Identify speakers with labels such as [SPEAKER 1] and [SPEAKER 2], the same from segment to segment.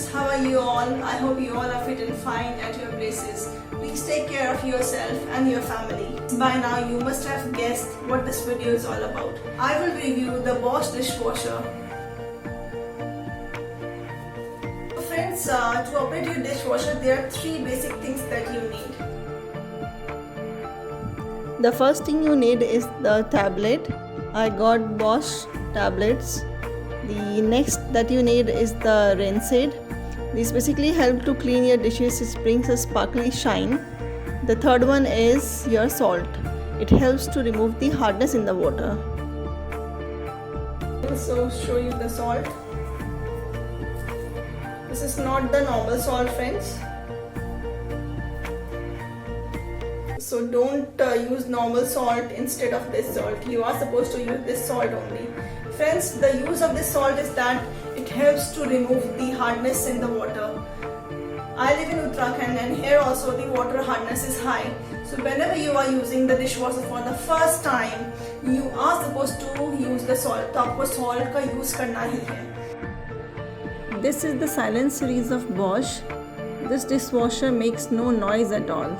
[SPEAKER 1] friends, how are you all? I hope you all are fit and fine at your places. Please take care of yourself and your family. By now you must have guessed what this video is all about. I will review the Bosch dishwasher. Friends, to operate your dishwasher there are 3 basic things that you need.
[SPEAKER 2] The first thing you need is the tablet. I got Bosch tablets. The next that you need is the rinse aid. These basically help to clean your dishes. It brings a sparkly shine. The third one is your salt. It helps to remove the hardness in the water.
[SPEAKER 1] I will also show you the salt. This is not the normal salt, friends. So don't use normal salt instead of this salt. You are supposed to use this salt only. Friends, the use of this salt is that it helps to remove the hardness in the water. I live in Uttarakhand and here also the water hardness is high. So whenever you are using the dishwasher for the first time, you are supposed to use the salt. तो आपको salt का use करना ही है.
[SPEAKER 2] This is the silent series of Bosch. This dishwasher makes no noise at all.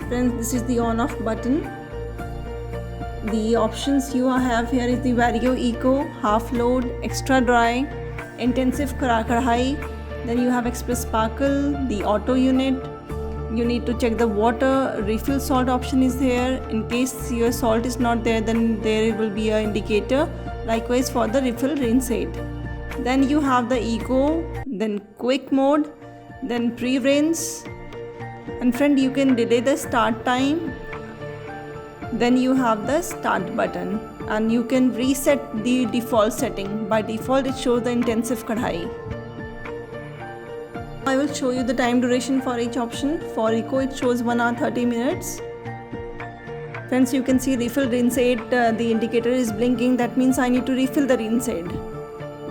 [SPEAKER 2] Friends, this is the on off button. The options you have here is the Vario Eco, half load, extra dry, intensive kadhai. Then you have express sparkle, the auto unit. You need to check the water. Refill salt option is here. In case your salt is not there, then there will be an indicator. Likewise for the refill rinse aid. Then you have the Eco, then quick mode, then pre-rinse. And friend, you can delay the start time. Then you have the start button and you can reset the default setting. By default it shows the intensive kadhai. I will show you the time duration for each option. For Eco it shows 1 hour 30 minutes. Friends, you can see refill rinse aid, the indicator is blinking. That means I need to refill the rinse aid.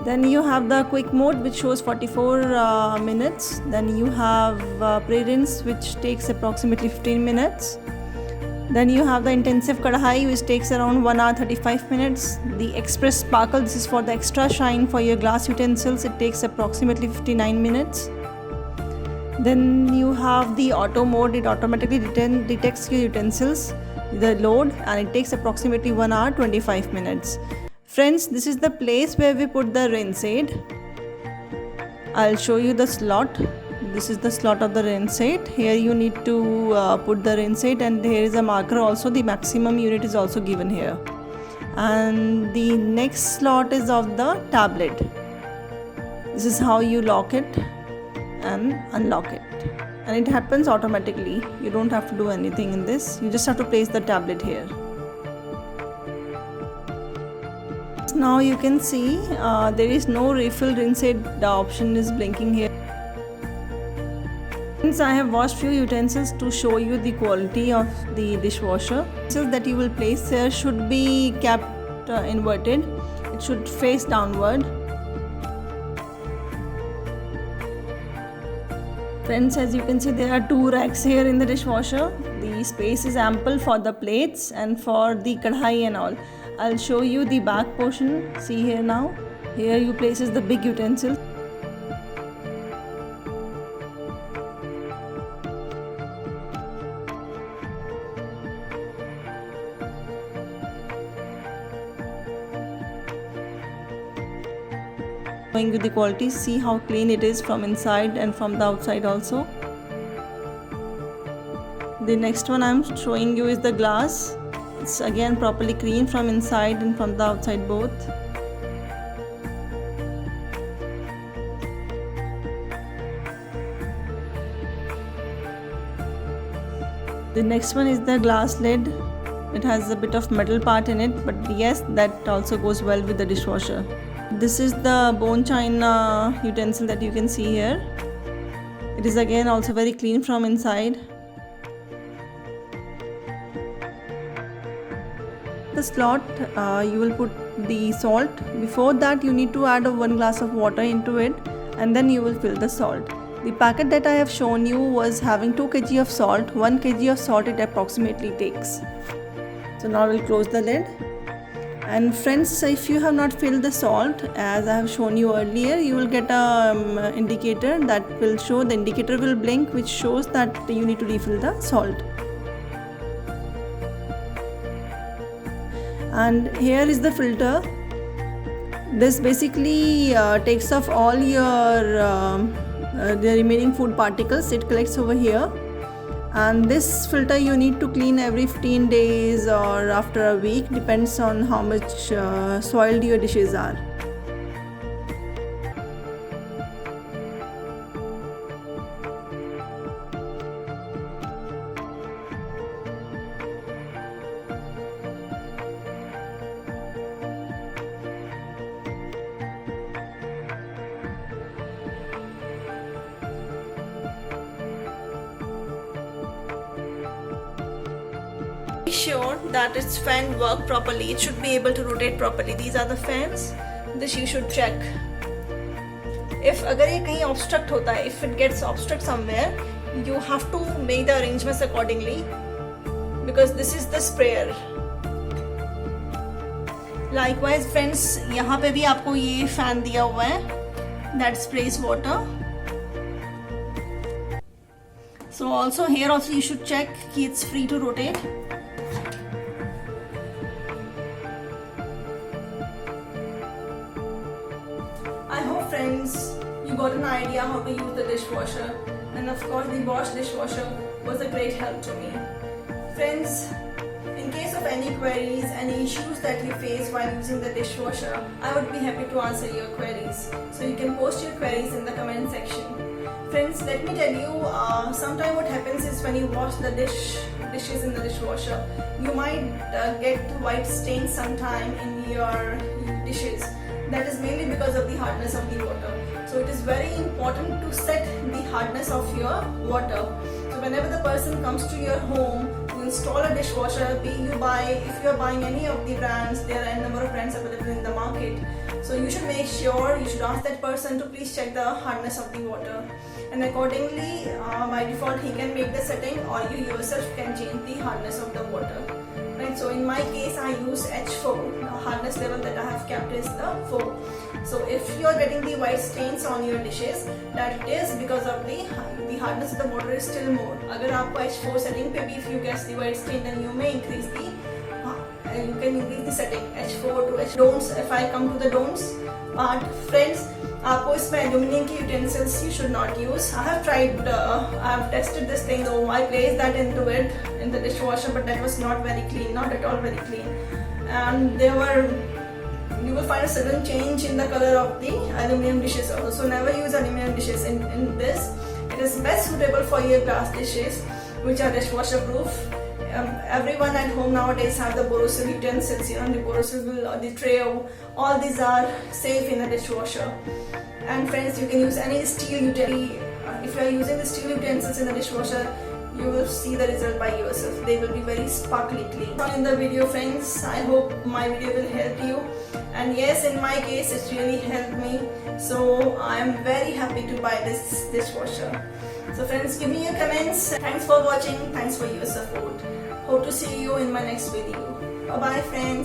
[SPEAKER 2] Then you have the quick mode which shows 44 minutes. Then you have pre-rinse which takes approximately 15 minutes. Then you have the intensive kadhai which takes around 1 hour 35 minutes. The express sparkle, this is for the extra shine for your glass utensils. It takes approximately 59 minutes. Then you have the auto mode. It automatically detects your utensils, the load, and it takes approximately 1 hour 25 minutes. Friends, this is the place where we put the rinse aid. I'll show you the slot. This is the slot of the rinse aid. Here you need to put the rinse aid, and here is a marker also. The maximum unit is also given here. And the next slot is of the tablet. This is how you lock it and unlock it. And it happens automatically. You don't have to do anything in this. You just have to place the tablet here. Now you can see there is no refill rinse aid. The option is blinking here. Since I have washed few utensils to show you the quality of the dishwasher, utensils that you will place here should be kept inverted. It should face downward. Friends, as you can see, there are 2 racks here in the dishwasher. The space is ample for the plates and for the kadhai and all. I'll show you the back portion. See here now. Here you places the big utensils. Showing you the quality. See how clean it is from inside and from the outside also. The next one I'm showing you is the glass. It's again properly clean from inside and from the outside both. The next one is the glass lid. It has a bit of metal part in it, but yes, that also goes well with the dishwasher. This is the bone china utensil that you can see here. It is again also very clean from inside. The slot, you will put the salt. Before that you need to add 1 glass of water into it, and then you will fill the salt. The packet that I have shown you was having 2 kg of salt. 1 kg of salt it approximately takes. So now we'll close the lid. And friends, if you have not filled the salt as I have shown you earlier, you will get a indicator that will show, the indicator will blink, which shows that you need to refill the salt. And here is the filter. This basically takes off all your the remaining food particles. It collects over here. And this filter you need to clean every 15 days or after a week, depends on how much soiled your dishes are.
[SPEAKER 1] Be sure that its fan work properly. It should be able to rotate properly. These are the fans. This you should check. If अगर ये कहीं obstruct होता है, if it gets obstruct somewhere, you have to make the arrangements accordingly, because this is the sprayer. Likewise friends, यहाँ पे भी आपको ये fan दिया हुआ है that sprays water. So also here also you should check कि it's free to rotate. I hope friends you got an idea how to use the dishwasher, and of course the Bosch dishwasher was a great help to me. Friends, in case of any queries, any issues that you face while using the dishwasher, I would be happy to answer your queries. So you can post your queries in the comment section. Friends, let me tell you, sometimes what happens is when you wash the dishes in the dishwasher, you might get white stains sometime in your dishes. That is mainly because of the hardness of the water. So it is very important to set the hardness of your water. So whenever the person comes to your home to install a dishwasher, if you are buying any of the brands, there are a number of brands available in the market. So you should make sure, you should ask that person to please check the hardness of the water. And accordingly, by default, he can make the setting, or you yourself can change the hardness of the water. Right, so in my case I use H4. The hardness level that I have kept is the 4. So if you are getting the white stains on your dishes, that is because of the hardness of the water is still more. अगर आपको H4 setting पे भी if you get the white stain, then you may increase the you can increase the setting H4 to H. Don'ts. If I come to the don'ts part, friends, आपको इसमें aluminium की utensils you should not use. I have tried, I have tested this thing. So I placed that into it in the dishwasher, but that was not very clean, not at all very clean. And you will find a sudden change in the color of the aluminium dishes also. So never use aluminium dishes in this. It is best suitable for your glass dishes, which are dishwasher proof. Everyone at home nowadays have the Borosil utensils, the Borosil, the tray, all these are safe in the dishwasher. And friends, you can use any steel utensil. If you are using the steel utensils in the dishwasher, you will see the result by yourself. They will be very sparkly clean. In the video, friends, I hope my video will help you. And yes, in my case, it really helped me. So I am very happy to buy this dishwasher. So friends, give me your comments. Thanks for watching. Thanks for your support. Hope to see you in my next video. Bye bye friends.